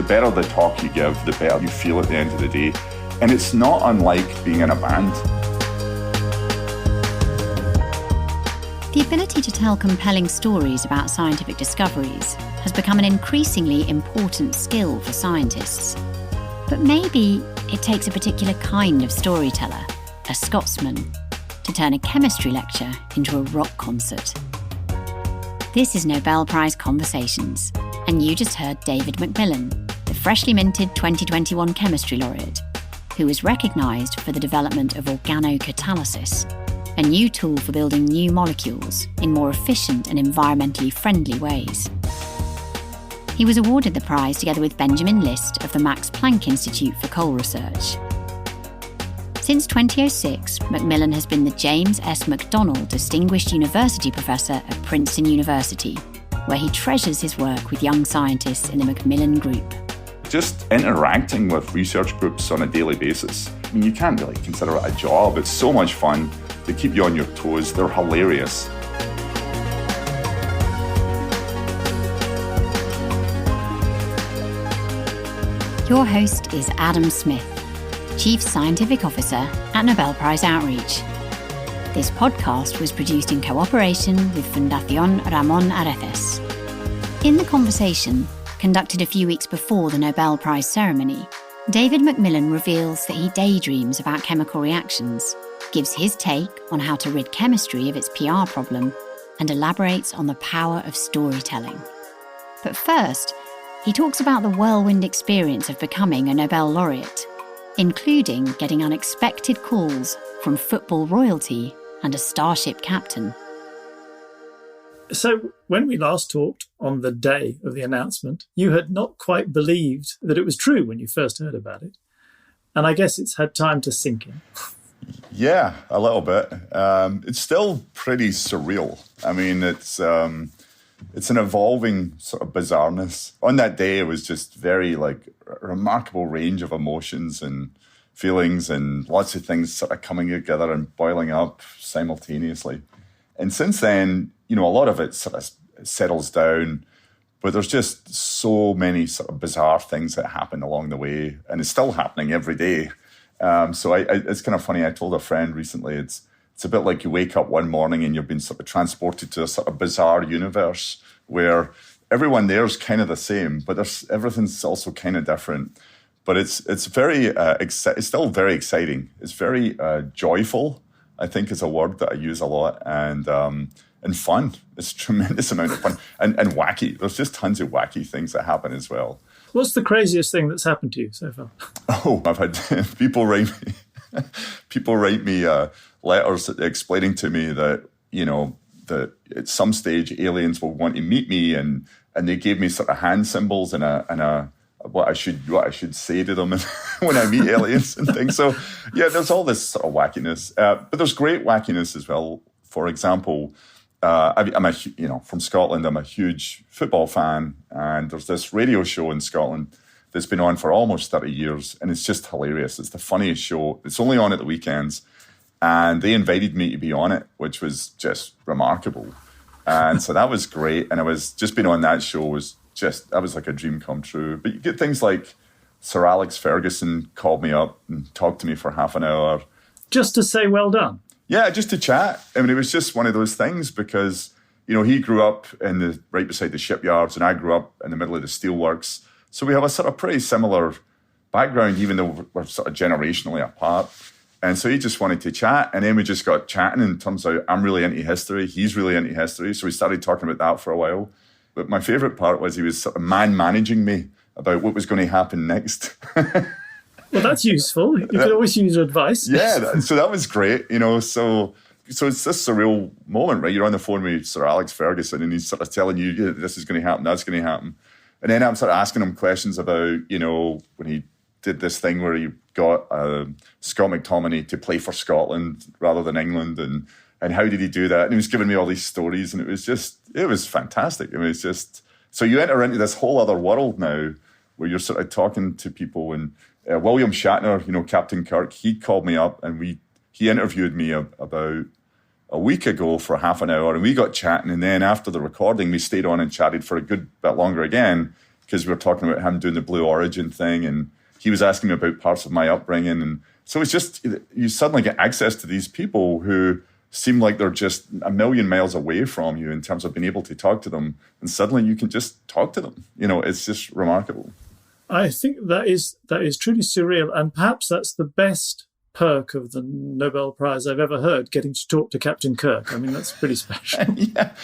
The better the talk you give, the better you feel at the end of the day. And it's not unlike being in a band. The ability to tell compelling stories about scientific discoveries has become an increasingly important skill for scientists. But maybe it takes a particular kind of storyteller, a Scotsman, to turn a chemistry lecture into a rock concert. This is Nobel Prize Conversations, and you just heard David MacMillan, the freshly minted 2021 chemistry laureate, who was recognised for the development of organocatalysis, a new tool for building new molecules in more efficient and environmentally friendly ways. He was awarded the prize together with Benjamin List of the Max Planck Institute for Coal Research. Since 2006, MacMillan has been the James S. McDonnell Distinguished University Professor at Princeton University, where he treasures his work with young scientists in the MacMillan Group. Just interacting with research groups on a daily basis. I mean, you can't really consider it a job. It's so much fun. They keep you on your toes. They're hilarious. Your host is Adam Smith, Chief Scientific Officer at Nobel Prize Outreach. This podcast was produced in cooperation with Fundación Ramón Areces. In the conversation, conducted a few weeks before the Nobel Prize ceremony, David MacMillan reveals that he daydreams about chemical reactions, gives his take on how to rid chemistry of its PR problem, and elaborates on the power of storytelling. But first, he talks about the whirlwind experience of becoming a Nobel laureate, including getting unexpected calls from football royalty and a starship captain. So when we last talked on the day of the announcement, you had not quite believed that it was true when you first heard about it. And I guess it's had time to sink in. Yeah, a little bit. It's still pretty surreal. I mean, it's an evolving sort of bizarreness. On that day, it was just very a remarkable range of emotions and feelings and lots of things sort of coming together and boiling up simultaneously. And since then, a lot of it sort of settles down, but there's just so many sort of bizarre things that happen along the way, and it's still happening every day. So it's kind of funny. I told a friend recently, it's a bit like you wake up one morning and you've been sort of transported to a sort of bizarre universe where everyone there is kind of the same, but everything's also kind of different. But it's very it's still very exciting. It's very joyful, I think, is a word that I use a lot, and fun. It's a tremendous amount of fun and wacky. There's just tons of wacky things that happen as well. What's the craziest thing that's happened to you so far? Oh, I've had people write me letters explaining to me that, that at some stage aliens will want to meet me, and they gave me sort of hand symbols and a what I should say to them when I meet aliens and things. So yeah, there's all this sort of wackiness, but there's great wackiness as well. For example, I'm from Scotland. I'm a huge football fan, and there's this radio show in Scotland that's been on for almost 30 years, and it's just hilarious. It's the funniest show. It's only on at the weekends, and they invited me to be on it, which was just remarkable. And so that was great. And I was just being on that show that was like a dream come true. But you get things like Sir Alex Ferguson called me up and talked to me for half an hour. Just to say well done? Yeah, just to chat. I mean, it was just one of those things because, he grew up right beside the shipyards, and I grew up in the middle of the steelworks. So we have a sort of pretty similar background, even though we're sort of generationally apart. And so he just wanted to chat, and then we just got chatting, and it turns out I'm really into history. He's really into history. So we started talking about that for a while. But my favourite part was he was sort of man-managing me about what was going to happen next. Well, that's useful. You could always use advice. Yeah, so that was great, So it's this surreal moment, right? You're on the phone with Sir Alex Ferguson, and he's sort of telling you, yeah, this is going to happen, that's going to happen. And then I'm sort of asking him questions about, when he did this thing where he got Scott McTominay to play for Scotland rather than England, and how did he do that? And he was giving me all these stories, and it was fantastic. I mean, it's just, so you enter into this whole other world now where you're sort of talking to people. And William Shatner, Captain Kirk, he called me up, and he interviewed me about a week ago for half an hour, and we got chatting. And then after the recording, we stayed on and chatted for a good bit longer again, because we were talking about him doing the Blue Origin thing, and he was asking me about parts of my upbringing. And so it's just, you suddenly get access to these people who seem like they're just a million miles away from you in terms of being able to talk to them. And suddenly you can just talk to them. It's just remarkable. I think that is truly surreal. And perhaps that's the best perk of the Nobel Prize I've ever heard, getting to talk to Captain Kirk. I mean, that's pretty special. Yeah,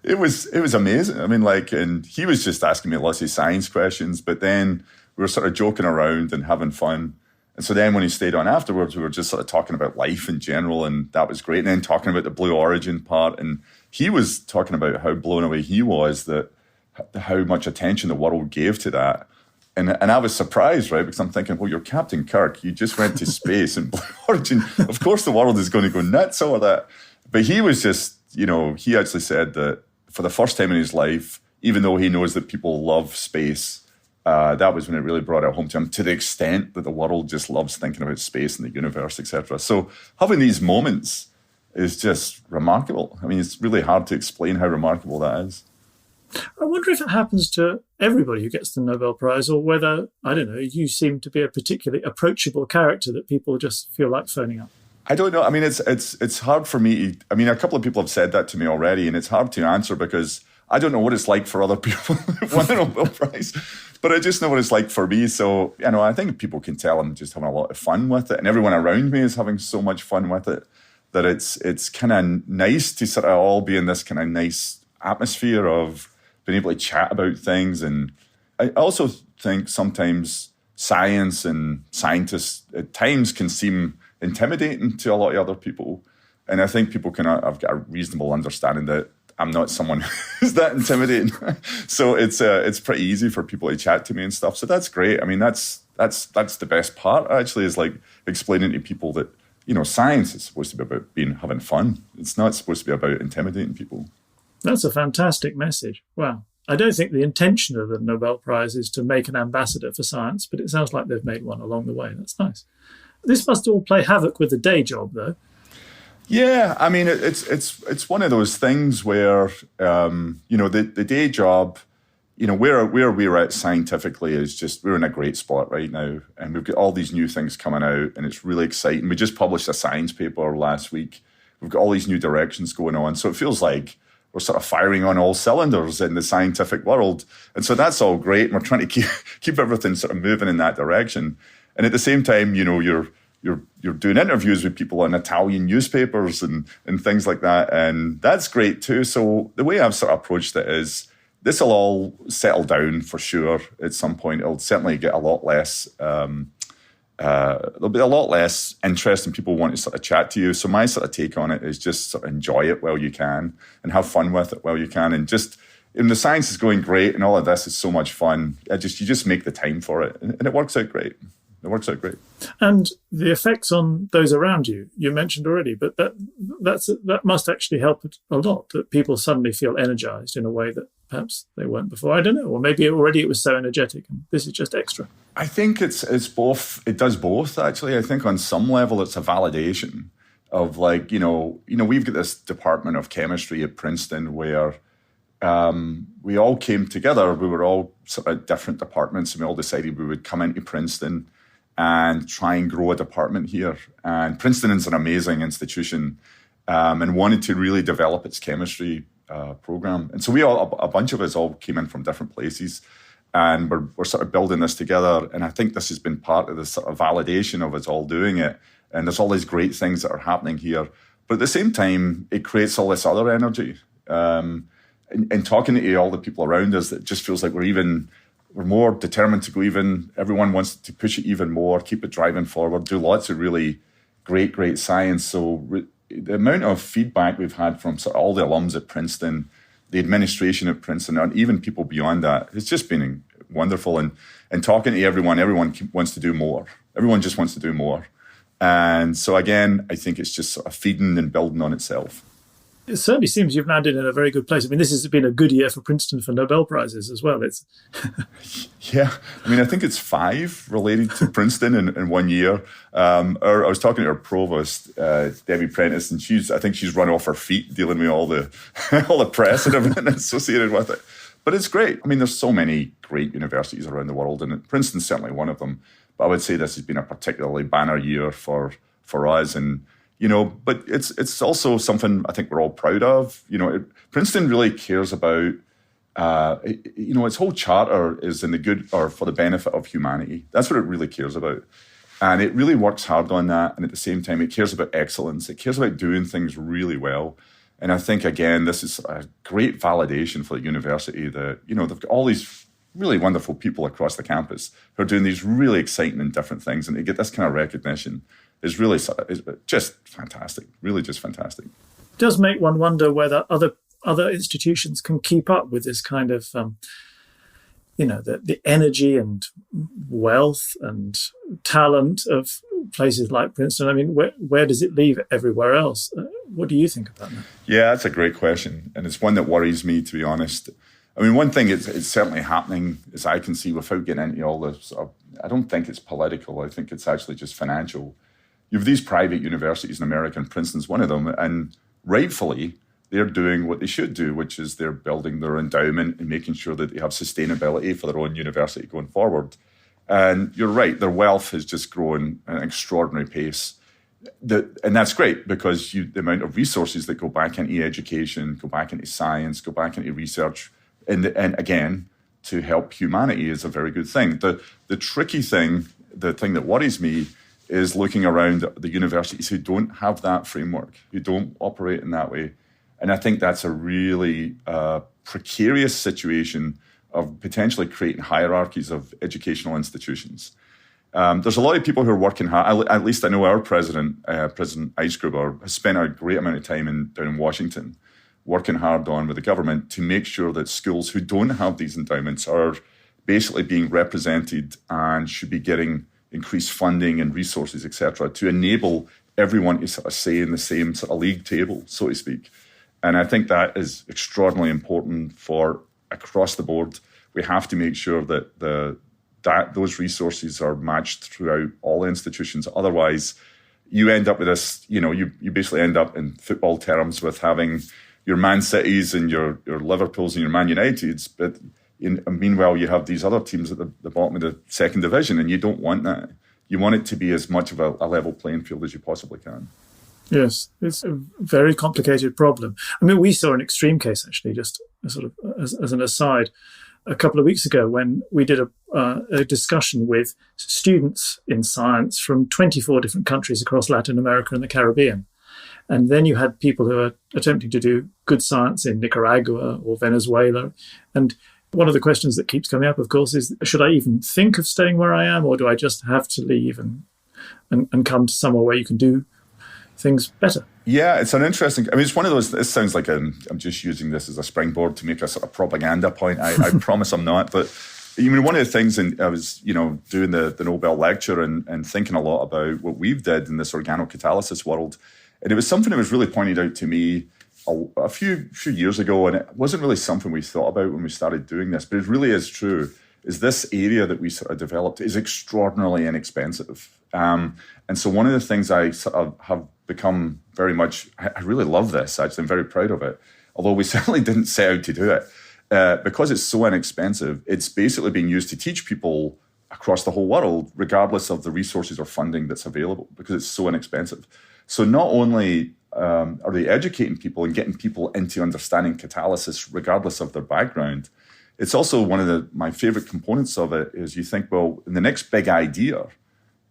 it was amazing. I mean, and he was just asking me lots of science questions, but then we were sort of joking around and having fun. And so then when he stayed on afterwards, we were just sort of talking about life in general, and that was great. And then talking about the Blue Origin part, and he was talking about how blown away he was that how much attention the world gave to that. And I was surprised, right? Because I'm thinking, well, you're Captain Kirk. You just went to space and Blue Origin. Of course, the world is going to go nuts over that. But he was just, he actually said that for the first time in his life, even though he knows that people love space, that was when it really brought it home to him, to the extent that the world just loves thinking about space and the universe, etc. So having these moments is just remarkable. I mean, it's really hard to explain how remarkable that is. I wonder if it happens to everybody who gets the Nobel Prize, or whether, I don't know, you seem to be a particularly approachable character that people just feel like phoning up. I don't know. I mean, it's hard for me. I mean, a couple of people have said that to me already, and it's hard to answer because I don't know what it's like for other people who won the Nobel Prize, but I just know what it's like for me. So, I think people can tell I'm just having a lot of fun with it, and everyone around me is having so much fun with it that it's kind of nice to sort of all be in this kind of nice atmosphere of being able to chat about things. And I also think sometimes science and scientists at times can seem intimidating to a lot of other people. And I think people I've got a reasonable understanding that I'm not someone who's that intimidating. So it's pretty easy for people to chat to me and stuff. So that's great. I mean, that's the best part, actually, is like explaining to people that, science is supposed to be about having fun. It's not supposed to be about intimidating people. That's a fantastic message. Wow. I don't think the intention of the Nobel Prize is to make an ambassador for science, but it sounds like they've made one along the way. That's nice. This must all play havoc with the day job, though. Yeah, I mean, it's one of those things where, the day job, where we're at scientifically is just, we're in a great spot right now. And we've got all these new things coming out, and it's really exciting. We just published a science paper last week. We've got all these new directions going on. So it feels like we're sort of firing on all cylinders in the scientific world. And so that's all great. And we're trying to keep everything sort of moving in that direction. And at the same time, you're doing interviews with people on Italian newspapers and things like that. And that's great too. So the way I've sort of approached it is, this will all settle down for sure at some point. It'll certainly get a lot less, there'll be a lot less interest in people wanting to sort of chat to you. So my sort of take on it is just sort of enjoy it while you can and have fun with it while you can. And the science is going great and all of this is so much fun. You just make the time for it, and it works out great. It works out great. And the effects on those around you mentioned already, but that must actually help a lot, that people suddenly feel energized in a way that perhaps they weren't before. I don't know. Or maybe already it was so energetic and this is just extra. I think it's both. It does both, actually. I think on some level it's a validation of we've got this department of chemistry at Princeton where we all came together. We were all sort of different departments, and we all decided we would come into Princeton and try and grow a department here. And Princeton is an amazing institution and wanted to really develop its chemistry program. And so a bunch of us all came in from different places, and we're sort of building this together. And I think this has been part of the sort of validation of us all doing it. And there's all these great things that are happening here. But at the same time, it creates all this other energy. And talking to all the people around us, it just feels like we're more determined to go even. Everyone wants to push it even more, keep it driving forward, do lots of really great science. So the amount of feedback we've had from sort of all the alums at Princeton, the administration at Princeton, and even people beyond that, it's just been wonderful. And talking to everyone wants to do more. Everyone just wants to do more. And so again, I think it's just sort of feeding and building on itself. It certainly seems you've landed in a very good place. I mean, this has been a good year for Princeton for Nobel Prizes as well. Yeah. I mean, I think it's 5 related to Princeton in 1 year. I was talking to our provost, Debbie Prentice, and I think she's run off her feet dealing with all the all the press and everything associated with it. But it's great. I mean, there's so many great universities around the world, and Princeton's certainly one of them. But I would say this has been a particularly banner year for us. And, but it's also something I think we're all proud of. Princeton really cares about, its whole charter is in the good or for the benefit of humanity. That's what it really cares about. And it really works hard on that. And at the same time, it cares about excellence. It cares about doing things really well. And I think, again, this is a great validation for the university that, they've got all these really wonderful people across the campus who are doing these really exciting and different things. And to get this kind of recognition is just fantastic, really just fantastic. It does make one wonder whether other institutions can keep up with this kind of, the energy and wealth and talent of places like Princeton. I mean, where does it leave everywhere else? What do you think about that? Yeah, that's a great question. And it's one that worries me, to be honest. I mean, one thing it's certainly happening, as I can see, without getting into all this, I don't think it's political. I think it's actually just financial. You have these private universities in America, and Princeton's one of them, and rightfully, they're doing what they should do, which is they're building their endowment and making sure that they have sustainability for their own university going forward. And you're right, their wealth has just grown at an extraordinary pace. And that's great because the amount of resources that go back into education, go back into science, go back into research, and again, to help humanity is a very good thing. The tricky thing, the thing that worries me, is looking around the universities who don't have that framework, who don't operate in that way. And I think that's a really precarious situation of potentially creating hierarchies of educational institutions. There's a lot of people who are working hard. At least I know our president, President Eisgruber, has spent a great amount of time down in Washington working hard with the government to make sure that schools who don't have these endowments are basically being represented and should be getting increased funding and resources, etc., to enable everyone to sort of say in the same sort of league table, so to speak. And I think that is extraordinarily important for across the board. We have to make sure that those resources are matched throughout all institutions. Otherwise, you end up with this, you basically end up in football terms with having your Man Cities and your Liverpools and your Man Uniteds, but meanwhile you have these other teams at the bottom of the second division, and you don't want that. You want it to be as much of a level playing field as you possibly can. Yes, it's a very complicated problem. I mean, we saw an extreme case, actually, just sort of as an aside, a couple of weeks ago when we did a discussion with students in science from 24 different countries across Latin America and the Caribbean. And then you had people who are attempting to do good science in Nicaragua or Venezuela. And one of the questions that keeps coming up, of course, is, should I even think of staying where I am, or do I just have to leave and come to somewhere where you can do things better? Yeah, it's an interesting, it's one of those, this sounds like I'm just using this as a springboard to make a sort of propaganda point. I promise I'm not. But one of the things, and I was, doing the Nobel lecture and thinking a lot about what we've did in this organocatalysis world. And it was something that was really pointed out to me a few years ago, and it wasn't really something we thought about when we started doing this, but it really is true, is this area that we sort of developed is extraordinarily inexpensive. And so one of the things I sort of have become very much, I really love this, actually, I'm very proud of it, although we certainly didn't set out to do it. Because it's so inexpensive, it's basically being used to teach people across the whole world, regardless of the resources or funding that's available, because it's so inexpensive. So not only are they educating people and getting people into understanding catalysis, regardless of their background, it's also one of my favorite components of it is you think, well, in the next big idea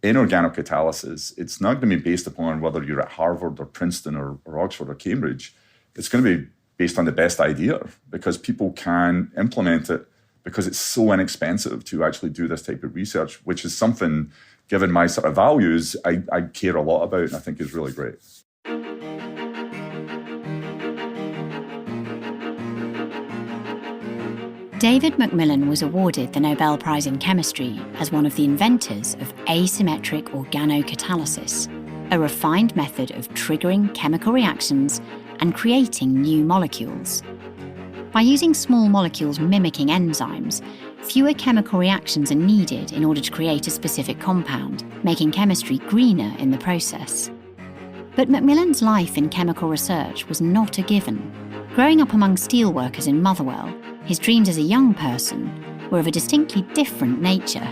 in organocatalysis, it's not going to be based upon whether you're at Harvard or Princeton or Oxford or Cambridge. It's going to be based on the best idea because people can implement it because it's so inexpensive to actually do this type of research, which is something, given my sort of values, I care a lot about and I think is really great. David MacMillan was awarded the Nobel Prize in Chemistry as one of the inventors of asymmetric organocatalysis, a refined method of triggering chemical reactions and creating new molecules. By using small molecules mimicking enzymes, fewer chemical reactions are needed in order to create a specific compound, making chemistry greener in the process. But MacMillan's life in chemical research was not a given. Growing up among steelworkers in Motherwell, his dreams as a young person were of a distinctly different nature.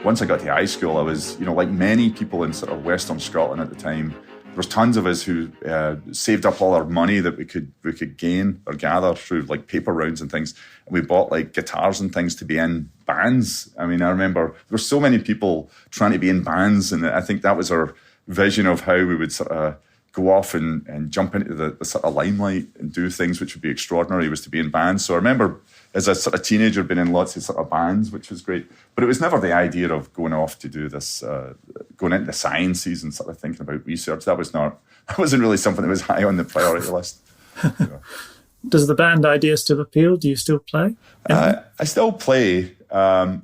Once I got to high school, I was, like many people in sort of Western Scotland at the time, there was tons of us who saved up all our money that we could gain or gather through like paper rounds and things. And we bought like guitars and things to be in bands. I mean, I remember there were so many people trying to be in bands, and I think that was our vision of how we would sort of go off and jump into the sort of limelight and do things which would be extraordinary, was to be in bands. So I remember as a sort of teenager being in lots of sort of bands, which was great. But it was never the idea of going off to do this, going into the sciences and sort of thinking about research. That wasn't really something that was high on the priority list. Does the band idea still appeal? Do you still play? I still play. I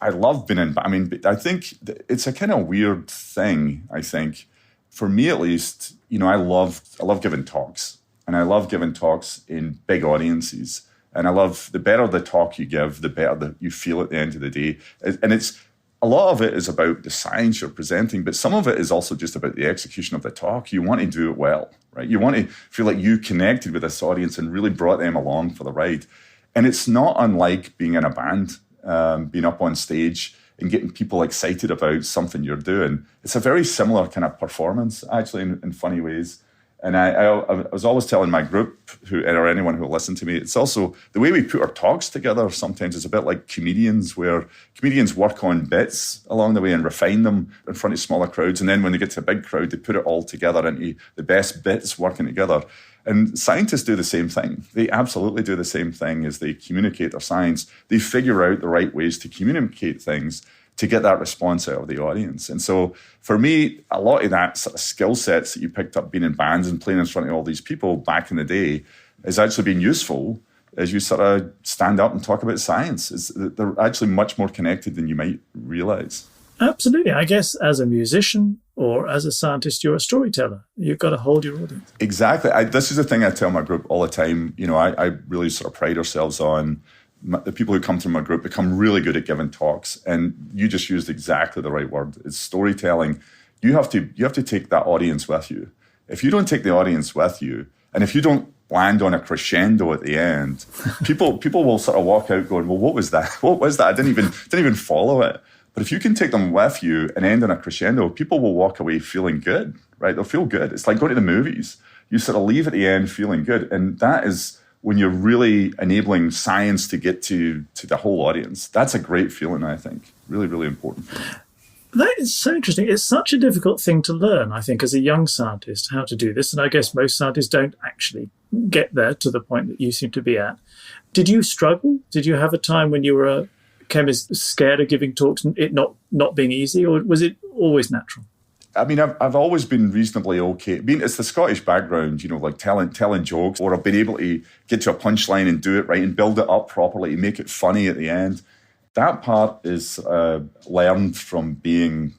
love being in, I think it's a kind of weird thing, I think. For me, at least, I love giving talks, and I love giving talks in big audiences. And I love, the better the talk you give, the better that you feel at the end of the day. And it's, a lot of it is about the science you're presenting, but some of it is also just about the execution of the talk. You want to do it well, right? You want to feel like you connected with this audience and really brought them along for the ride. And it's not unlike being in a band, being up on stage and getting people excited about something you're doing. It's a very similar kind of performance, actually, in funny ways. And I was always telling my group, or anyone who will listen to me, it's also the way we put our talks together sometimes is a bit like comedians, where comedians work on bits along the way and refine them in front of smaller crowds. And then when they get to a big crowd, they put it all together into the best bits working together. And scientists do the same thing. They absolutely do the same thing as they communicate their science. They figure out the right ways to communicate things to get that response out of the audience. And so for me, a lot of that sort of skill sets that you picked up being in bands and playing in front of all these people back in the day has actually been useful as you sort of stand up and talk about science. They're actually much more connected than you might realize. Absolutely. I guess as a musician or as a scientist, you're a storyteller. You've got to hold your audience. Exactly. This is the thing I tell my group all the time. I really sort of pride ourselves on the people who come through my group become really good at giving talks, and you just used exactly the right word. It's storytelling. You have to take that audience with you. If you don't take the audience with you, and if you don't land on a crescendo at the end, people will sort of walk out going, "Well, what was that? What was that? I didn't even follow it." But if you can take them with you and end on a crescendo, people will walk away feeling good, right? They'll feel good. It's like going to the movies. You sort of leave at the end feeling good, and that is when you're really enabling science to get to the whole audience. That's a great feeling, I think. Really, really important feeling. That is so interesting. It's such a difficult thing to learn, I think, as a young scientist, how to do this. And I guess most scientists don't actually get there to the point that you seem to be at. Did you struggle? Did you have a time when you were a chemist scared of giving talks and it not being easy, or was it always natural? I mean, I've always been reasonably okay. It's the Scottish background, like telling jokes, or I've been able to get to a punchline and do it right and build it up properly, make it funny at the end. That part is learned from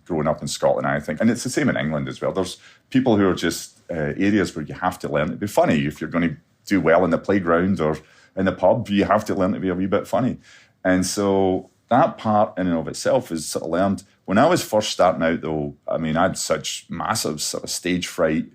growing up in Scotland, I think. And it's the same in England as well. There's people who are just areas where you have to learn to be funny. If you're going to do well in the playground or in the pub, you have to learn to be a wee bit funny. And so that part in and of itself is sort of learned. When I was first starting out, though, I had such massive sort of stage fright,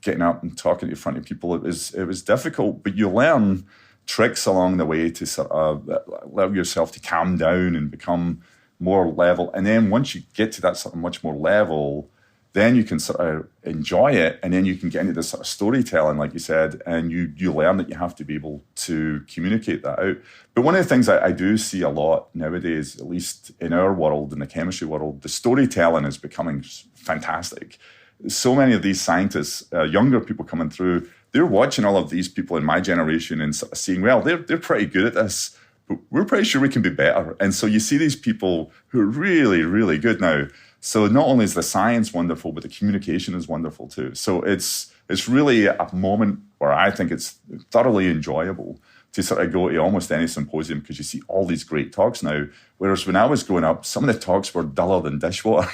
getting up and talking in front of people. It was difficult, but you learn tricks along the way to sort of allow yourself to calm down and become more level. And then once you get to that sort of much more level, then you can sort of enjoy it, and then you can get into this sort of storytelling, like you said, and you learn that you have to be able to communicate that out. But one of the things I do see a lot nowadays, at least in our world, in the chemistry world, the storytelling is becoming fantastic. So many of these scientists, younger people coming through, they're watching all of these people in my generation and sort of seeing, well, they're pretty good at this, but we're pretty sure we can be better. And so you see these people who are really, really good now. So not only is the science wonderful, but the communication is wonderful too. So it's really a moment where I think it's thoroughly enjoyable to sort of go to almost any symposium, because you see all these great talks now. Whereas when I was growing up, some of the talks were duller than dishwater.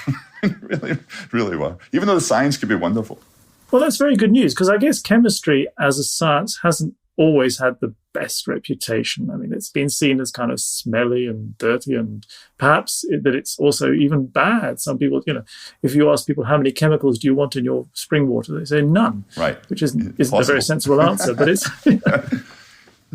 Really, really were. Even though the science could be wonderful. Well, that's very good news, because I guess chemistry as a science hasn't always had the best reputation. It's been seen as kind of smelly and dirty, and perhaps that it's also even bad. Some people, if you ask people how many chemicals do you want in your spring water, they say none. Right. Which isn't a very sensible answer, but it's...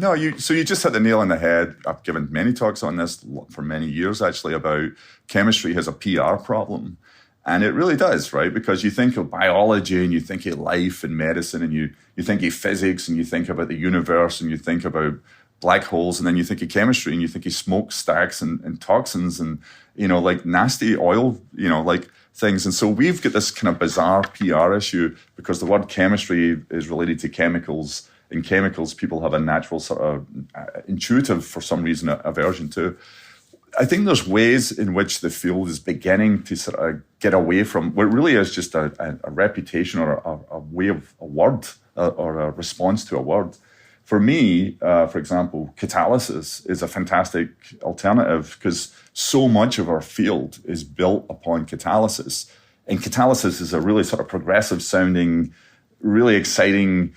No, so you just hit the nail on the head. I've given many talks on this for many years, actually, about chemistry has a PR problem. And it really does, right? Because you think of biology and you think of life and medicine and you think of physics and you think about the universe and you think about black holes, and then you think of chemistry and you think of smokestacks and toxins and, like nasty oil, like things. And so we've got this kind of bizarre PR issue because the word chemistry is related to chemicals. In chemicals, people have a natural sort of intuitive, for some reason, aversion to. I think there's ways in which the field is beginning to sort of get away from what really is just a reputation or a way of a word or a response to a word. For me, for example, catalysis is a fantastic alternative because so much of our field is built upon catalysis. And catalysis is a really sort of progressive sounding, really exciting,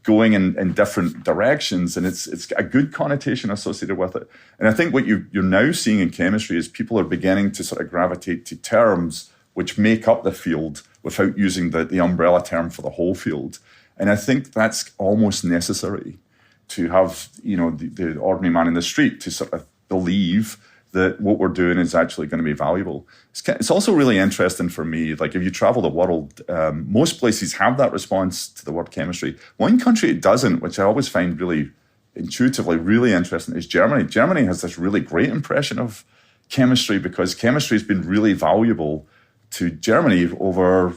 going in different directions, and it's a good connotation associated with it. And I think what you're now seeing in chemistry is people are beginning to sort of gravitate to terms which make up the field without using the umbrella term for the whole field. And I think that's almost necessary to have, the ordinary man in the street to sort of believe that what we're doing is actually going to be valuable. It's also really interesting for me, like if you travel the world, most places have that response to the word chemistry. One country it doesn't, which I always find really intuitively really interesting, is Germany. Germany has this really great impression of chemistry because chemistry has been really valuable to Germany over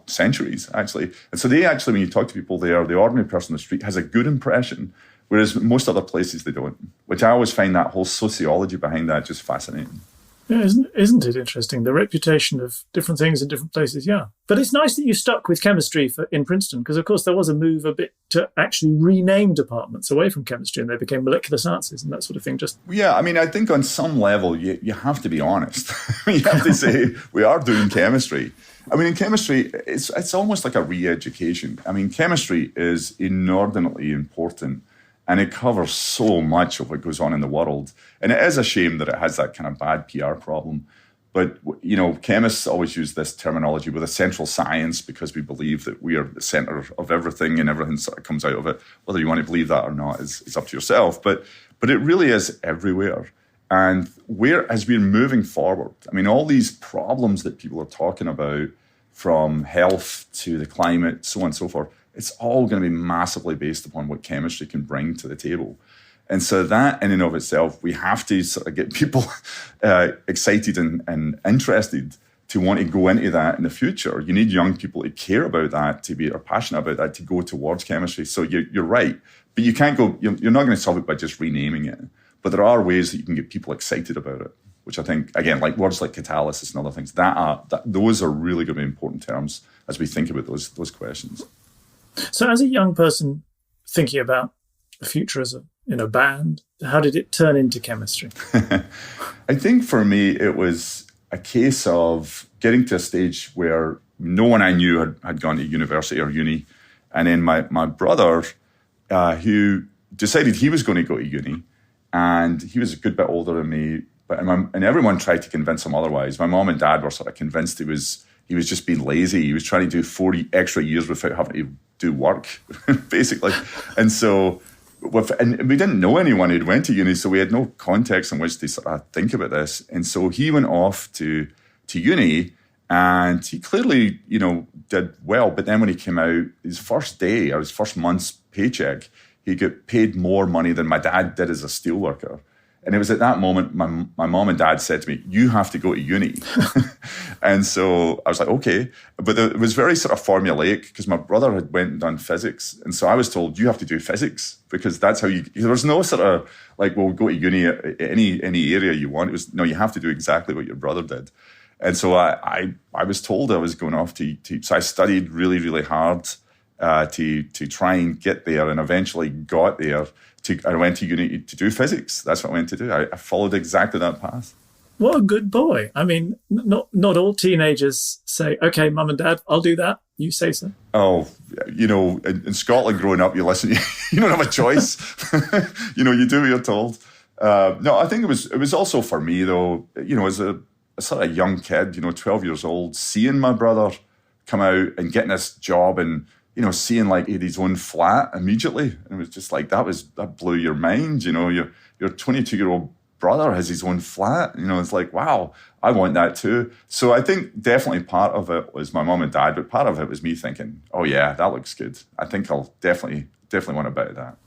centuries, actually. And so they actually, when you talk to people there, the ordinary person on the street has a good impression, whereas most other places they don't, which I always find that whole sociology behind that just fascinating. Yeah, isn't it interesting? The reputation of different things in different places, yeah. But it's nice that you stuck with chemistry in Princeton, because of course there was a move a bit to actually rename departments away from chemistry and they became molecular sciences and that sort of thing. Yeah, I mean, I think on some level you have to be honest. You have to say, we are doing chemistry. I mean, in chemistry, it's almost like a re-education. I mean, chemistry is inordinately important. And it covers so much of what goes on in the world. And it is a shame that it has that kind of bad PR problem. But, chemists always use this terminology with a central science because we believe that we are the center of everything and everything sort of comes out of it. Whether you want to believe that or not is up to yourself. But it really is everywhere. And as we're moving forward, I mean, all these problems that people are talking about, from health to the climate, so on and so forth, it's all going to be massively based upon what chemistry can bring to the table. And so that in and of itself, we have to sort of get people excited and interested to want to go into that in the future. You need young people to care about that, are passionate about that, to go towards chemistry. So you're right. But you can't go, you're not going to solve it by just renaming it. But there are ways that you can get people excited about it, which I think, again, like words like catalysis and other things, those are really going to be important terms as we think about those questions. So as a young person thinking about the future in a band, how did it turn into chemistry? I think for me, it was a case of getting to a stage where no one I knew had gone to university or uni. And then my brother, who decided he was going to go to uni, and he was a good bit older than me, and everyone tried to convince him otherwise. My mom and dad were sort of convinced he was just being lazy. He was trying to do 40 extra years without having to do work, basically. And so, and we didn't know anyone who'd went to uni, so we had no context in which to sort of think about this. And so he went off to uni, and he clearly, did well. But then when he came out, his first day, or his first month's paycheck, he got paid more money than my dad did as a steelworker. And it was at that moment my mom and dad said to me, "You have to go to uni." And so I was like, okay. But it was very sort of formulaic because my brother had went and done physics. And so I was told, you have to do physics because that's how there was no sort of like, well, go to uni at any area you want. It was, no, you have to do exactly what your brother did. And so I was told I was going off to so I studied really, really hard to try and get there, and eventually got there. I went to uni to do physics. That's what I went to do. I followed exactly that path. What a good boy. I mean, not all teenagers say, okay, mum and dad, I'll do that. You say so. Oh, in Scotland growing up, you listen, you don't have a choice. You do what you're told. No, I think it was also for me, though, as a sort of young kid, 12 years old, seeing my brother come out and getting this job and seeing like he had his own flat immediately. And it was just like, that blew your mind. Your 22-year-old brother has his own flat. It's like, wow, I want that too. So I think definitely part of it was my mom and dad, but part of it was me thinking, oh yeah, that looks good. I think I'll definitely want to buy that.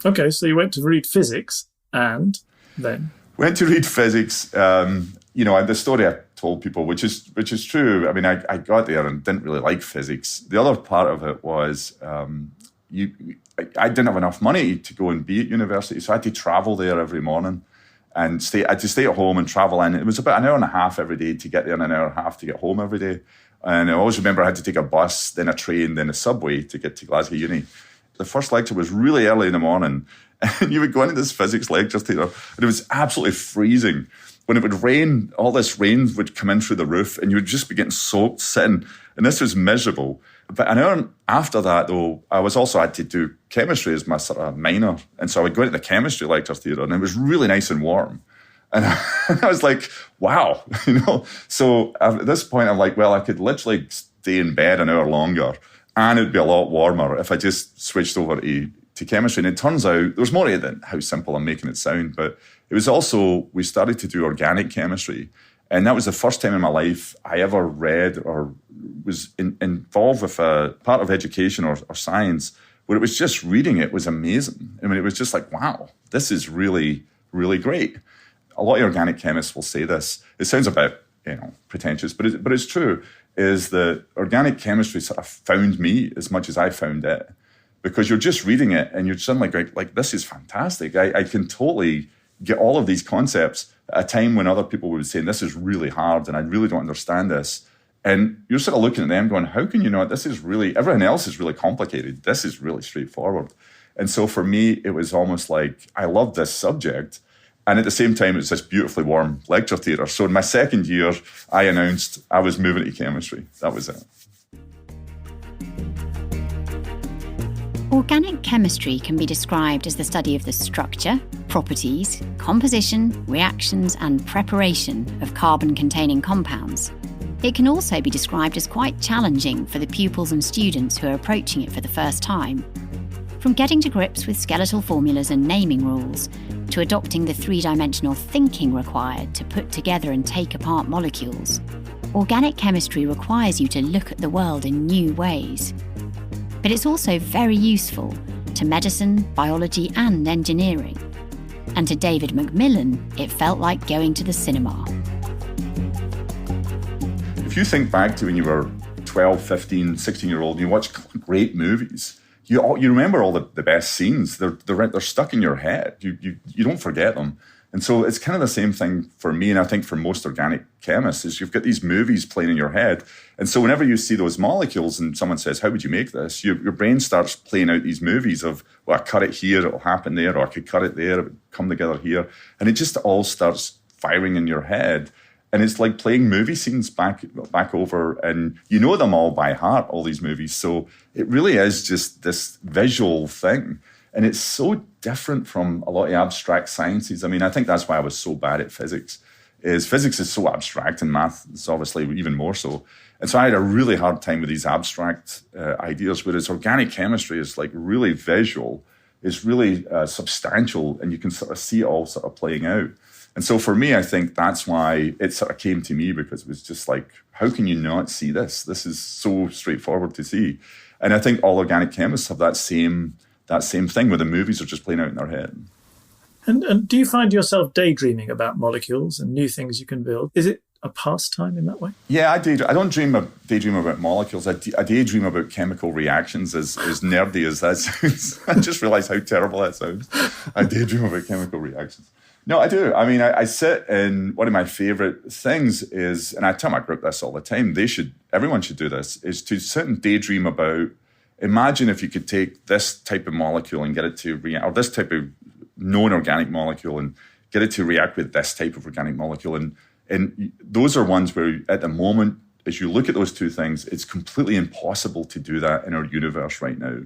Okay, so you went to read physics and then? Went to read physics. The story I told people, which is true. I mean, I got there and didn't really like physics. The other part of it was I didn't have enough money to go and be at university, so I had to travel there every morning and I had to stay at home and travel in. It was about an hour and a half every day to get there and an hour and a half to get home every day. And I always remember I had to take a bus, then a train, then a subway to get to Glasgow Uni. The first lecture was really early in the morning, and you would go into this physics lecture theatre, and it was absolutely freezing. When it would rain, all this rain would come in through the roof, and you would just be getting soaked sitting, and this was miserable. But an hour after that, though, I was also had to do chemistry as my sort of minor, and so I would go into the chemistry lecture theatre, and it was really nice and warm. And I was like, wow, So at this point, I'm like, well, I could literally stay in bed an hour longer, and it'd be a lot warmer if I just switched over to chemistry. And it turns out there's more to it than how simple I'm making it sound, but it was also, we started to do organic chemistry. And that was the first time in my life I ever read or was involved with a part of education or science where it was just reading it was amazing. I mean, it was just like, wow, this is really, really great. A lot of organic chemists will say this. It sounds a bit, pretentious, but it's true, is that organic chemistry sort of found me as much as I found it. Because you're just reading it and you're suddenly like, this is fantastic. I can totally get all of these concepts at a time when other people would be saying, this is really hard and I really don't understand this. And you're sort of looking at them going, how can you know it? This is really, everything else is really complicated. This is really straightforward. And so for me, it was almost like, I loved this subject. And at the same time, it was this beautifully warm lecture theatre. So in my second year, I announced I was moving to chemistry. That was it. Organic chemistry can be described as the study of the structure, properties, composition, reactions, and preparation of carbon-containing compounds. It can also be described as quite challenging for the pupils and students who are approaching it for the first time. From getting to grips with skeletal formulas and naming rules, to adopting the three-dimensional thinking required to put together and take apart molecules, organic chemistry requires you to look at the world in new ways. But it's also very useful to medicine, biology, and engineering. And to David MacMillan, it felt like going to the cinema. If you think back to when you were 12, 15, 16-year-old, and you watch great movies, you remember all the best scenes. They're stuck in your head. You don't forget them. And so it's kind of the same thing for me, and I think for most organic chemists, is you've got these movies playing in your head. And so whenever you see those molecules and someone says, how would you make this? Your brain starts playing out these movies of, well, I cut it here, it'll happen there, or I could cut it there, it would come together here. And it just all starts firing in your head. And it's like playing movie scenes back over, and you know them all by heart, all these movies. So it really is just this visual thing. And it's so different from a lot of abstract sciences. I mean, I think that's why I was so bad at physics. Physics is so abstract, and math is obviously even more so. And so I had a really hard time with these abstract ideas, whereas organic chemistry is like really visual, is really substantial, and you can sort of see it all sort of playing out. And so for me, I think that's why it sort of came to me, because it was just like, how can you not see this? This is so straightforward to see. And I think all organic chemists have that same thing where the movies are just playing out in their head. And do you find yourself daydreaming about molecules and new things you can build? Is it a pastime in that way? Yeah, I don't daydream about molecules. I daydream about chemical reactions, as nerdy as that sounds. I just realised how terrible that sounds. I daydream about chemical reactions. No, I do. I mean, I sit, and one of my favourite things is, and I tell my group this all the time, everyone should do this, is to sit and daydream about, imagine if you could take this type of molecule and get it to react, or this type of known organic molecule and get it to react with this type of organic molecule. And those are ones where at the moment, as you look at those two things, it's completely impossible to do that in our universe right now.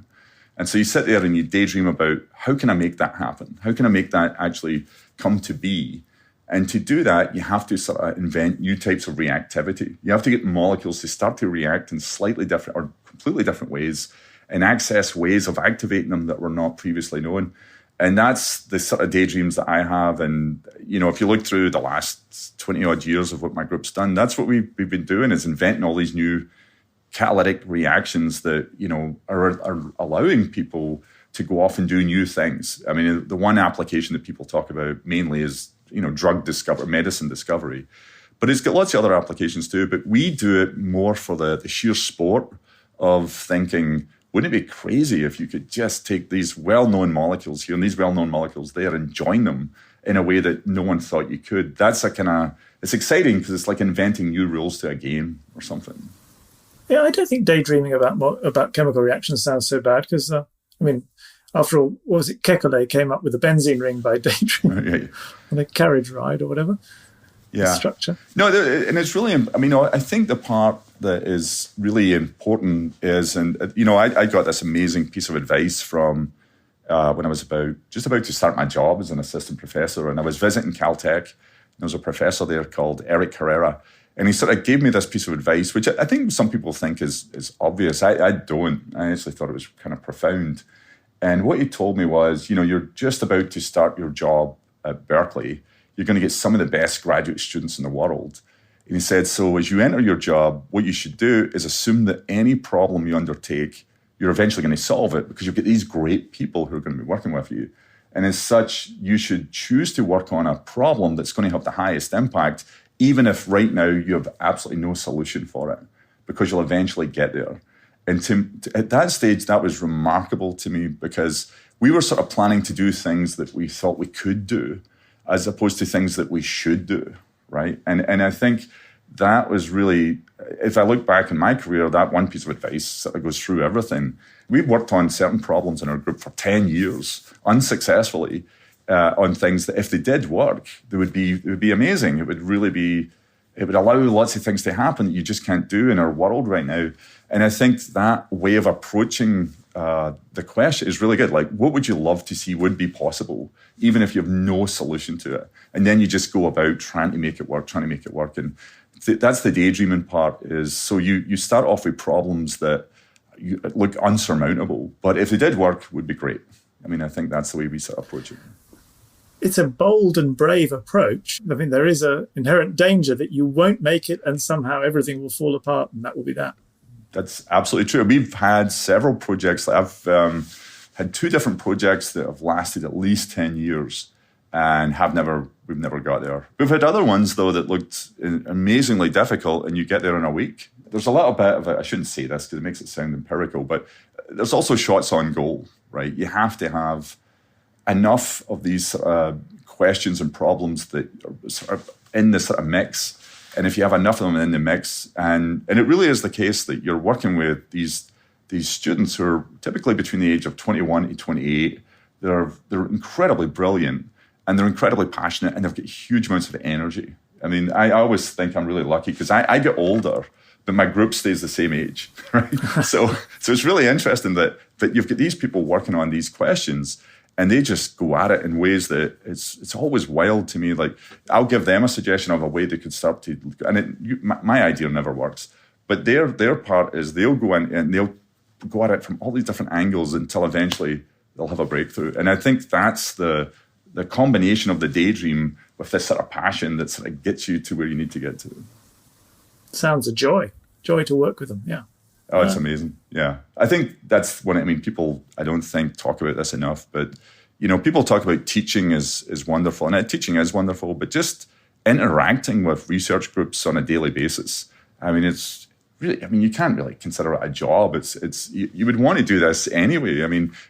And so you sit there and you daydream about, how can I make that happen? How can I make that actually come to be? And to do that, you have to sort of invent new types of reactivity. You have to get molecules to start to react in slightly different or completely different ways. and access ways of activating them that were not previously known. And that's the sort of daydreams that I have. And, if you look through the last 20 odd years of what my group's done, that's what we've been doing, is inventing all these new catalytic reactions that, are allowing people to go off and do new things. I mean, the one application that people talk about mainly is, drug discovery, medicine discovery. But it's got lots of other applications too. But we do it more for the sheer sport of thinking, wouldn't it be crazy if you could just take these well-known molecules here and these well-known molecules there and join them in a way that no one thought you could? That's it's exciting because it's like inventing new rules to a game or something. Yeah, I don't think daydreaming about chemical reactions sounds so bad because, after all, what was it? Kekulé came up with the benzene ring by daydreaming on a carriage ride or whatever. Yeah. Structure. No, and it's really, I think the part that is really important is, I got this amazing piece of advice from when I was just about to start my job as an assistant professor, and I was visiting Caltech, and there was a professor there called Eric Herrera, and he sort of gave me this piece of advice, which I think some people think is obvious. I don't. I actually thought it was kind of profound. And what he told me was, you're just about to start your job at Berkeley. You're going to get some of the best graduate students in the world. And he said, so as you enter your job, what you should do is assume that any problem you undertake, you're eventually going to solve it because you've got these great people who are going to be working with you. And as such, you should choose to work on a problem that's going to have the highest impact, even if right now you have absolutely no solution for it, because you'll eventually get there. And at that stage, that was remarkable to me because we were sort of planning to do things that we thought we could do, as opposed to things that we should do, right? And I think that was really, if I look back in my career, that one piece of advice sort of goes through everything. We worked on certain problems in our group for 10 years, unsuccessfully, on things that if they did work, it would be amazing. It would allow lots of things to happen that you just can't do in our world right now. And I think that way of approaching the question is really good. Like, what would you love to see would be possible, even if you have no solution to it? And then you just go about trying to make it work. And that's the daydreaming part is, so you start off with problems that look unsurmountable, but if they did work, would be great. I think that's the way we sort of approach it. It's a bold and brave approach. There is an inherent danger that you won't make it and somehow everything will fall apart, and that will be that. That's absolutely true. We've had several projects. I've had 2 different projects that have lasted at least 10 years and we've never got there. We've had other ones, though, that looked amazingly difficult, and you get there in a week. There's a little bit of it. I shouldn't say this because it makes it sound empirical, but there's also shots on goal, right? You have to have enough of these questions and problems that are sort of in this sort of mix. And if you have enough of them in the mix, and it really is the case that you're working with these students who are typically between the age of 21 to 28, they're incredibly brilliant and they're incredibly passionate and they've got huge amounts of energy. I always think I'm really lucky because I get older, but my group stays the same age, right? so it's really interesting that you've got these people working on these questions and they just go at it in ways that it's always wild to me. Like, I'll give them a suggestion of a way they could start to, and my idea never works, but their part is they'll go in and they'll go at it from all these different angles until eventually they'll have a breakthrough. And I think that's the combination of the daydream with this sort of passion that sort of gets you to where you need to get to. Sounds a joy to work with them. Yeah. Oh, it's amazing. Yeah. I think that's what people, I don't think, talk about this enough, but, people talk about teaching is wonderful, and teaching is wonderful, but just interacting with research groups on a daily basis. It's really, you can't really consider it a job. You would want to do this anyway.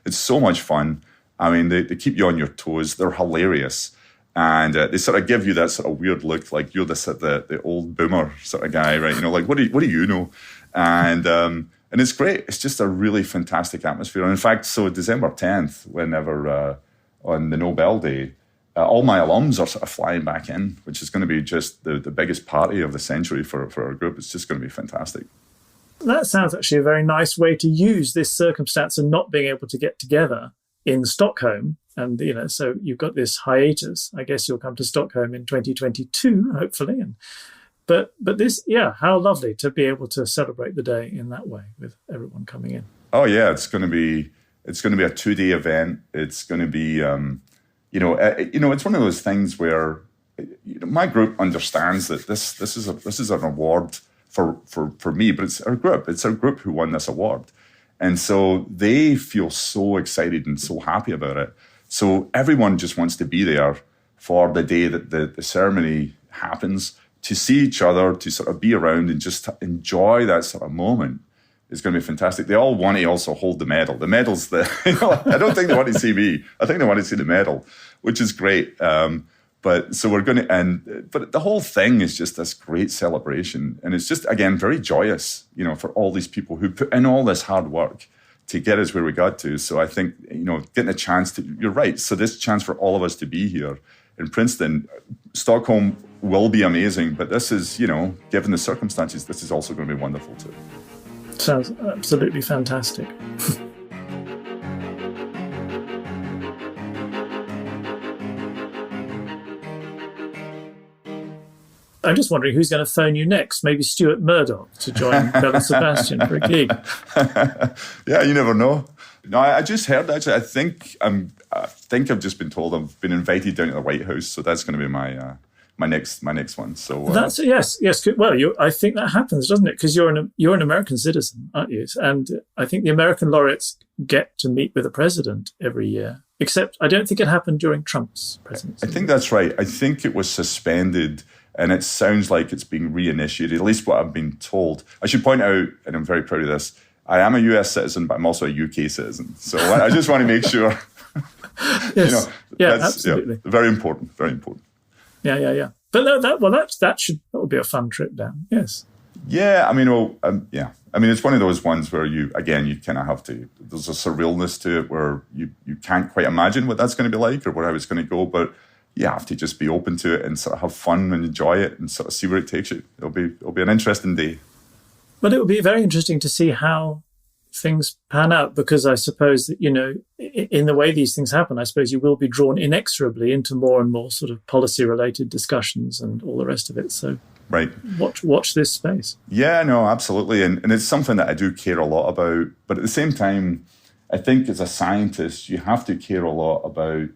It's so much fun. They keep you on your toes. They're hilarious. And they sort of give you that sort of weird look, like you're the old boomer sort of guy, right? Like, what do you know? And it's great. It's just a really fantastic atmosphere. And in fact, so December 10th, whenever on the Nobel Day, all my alums are sort of flying back in, which is going to be just the biggest party of the century for our group. It's just going to be fantastic. That sounds actually a very nice way to use this circumstance of not being able to get together in Stockholm. And, so you've got this hiatus. I guess you'll come to Stockholm in 2022, hopefully. But this, how lovely to be able to celebrate the day in that way with everyone coming in. Oh yeah, it's going to be a 2-day event. It's going to be, it's one of those things where my group understands that this is an award for me, but it's our group. It's our group who won this award, and so they feel so excited and so happy about it. So everyone just wants to be there for the day that the ceremony happens, to see each other, to sort of be around and just to enjoy that sort of moment. Is going to be fantastic. They all want to also hold the medal. The medal's I don't think they want to see me. I think they want to see the medal, which is great. But the whole thing is just this great celebration. And it's just, again, very joyous, for all these people who put in all this hard work to get us where we got to. So I think, getting a chance to, you're right. So this chance for all of us to be here in Princeton, Stockholm will be amazing. But this is, given the circumstances, this is also going to be wonderful too. Sounds absolutely fantastic. I'm just wondering who's going to phone you next. Maybe Stuart Murdoch to join Belle and Sebastian for a gig. Yeah, you never know. No, I just heard actually. I think I've just been told I've been invited down to the White House, so that's going to be my next one. So that's yes. Well, I think that happens, doesn't it? Because you're an American citizen, aren't you? And I think the American laureates get to meet with the president every year. Except I don't think it happened during Trump's presidency. I think that's right. I think it was suspended, and it sounds like it's being reinitiated. At least what I've been told. I should point out, and I'm very proud of this, I am a US citizen, but I'm also a UK citizen. So I just want to make sure. Yes. That's absolutely. Very important. Very important. Yeah. But that would be a fun trip down. Yes. Yeah, I mean, it's one of those ones where you kind of have to. There's a surrealness to it where you can't quite imagine what that's going to be like or how it's going to go, but you have to just be open to it and sort of have fun and enjoy it and sort of see where it takes you. It'll be an interesting day. But it will be very interesting to see how things pan out, because I suppose that, in the way these things happen, I suppose you will be drawn inexorably into more and more sort of policy-related discussions and all the rest of it. So right. Watch this space. Yeah, no, absolutely. And it's something that I do care a lot about. But at the same time, I think as a scientist, you have to care a lot about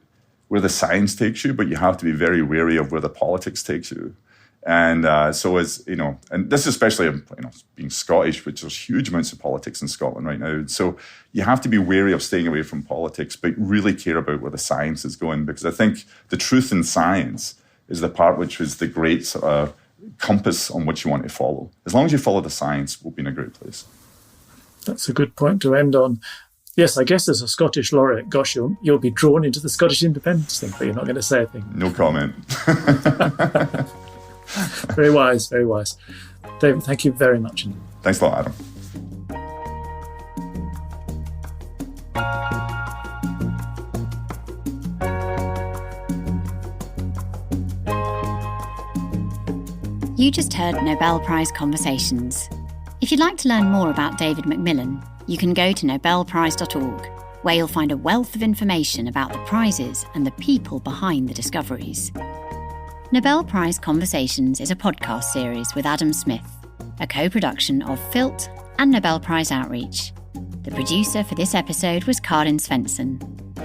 where the science takes you, but you have to be very wary of where the politics takes you. And so as, and this is especially, being Scottish, which there's huge amounts of politics in Scotland right now. So you have to be wary of staying away from politics, but really care about where the science is going, because I think the truth in science is the part which is the great sort of compass on which you want to follow. As long as you follow the science, we'll be in a great place. That's a good point to end on. Yes, I guess as a Scottish laureate, gosh, you'll be drawn into the Scottish independence thing, but you're not going to say a thing. No comment. Very wise, very wise. David, thank you very much. Thanks a lot, Adam. You just heard Nobel Prize Conversations. If you'd like to learn more about David MacMillan, you can go to nobelprize.org, where you'll find a wealth of information about the prizes and the people behind the discoveries. Nobel Prize Conversations is a podcast series with Adam Smith, a co-production of Filt and Nobel Prize Outreach. The producer for this episode was Karin Svensson.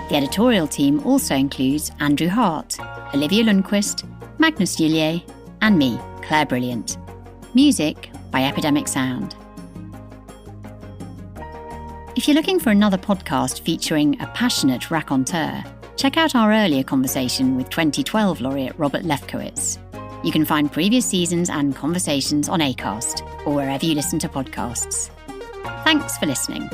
The editorial team also includes Andrew Hart, Olivia Lundquist, Magnus Gillier, and me, Claire Brilliant. Music by Epidemic Sound. If you're looking for another podcast featuring a passionate raconteur, check out our earlier conversation with 2012 laureate Robert Lefkowitz. You can find previous seasons and conversations on Acast or wherever you listen to podcasts. Thanks for listening.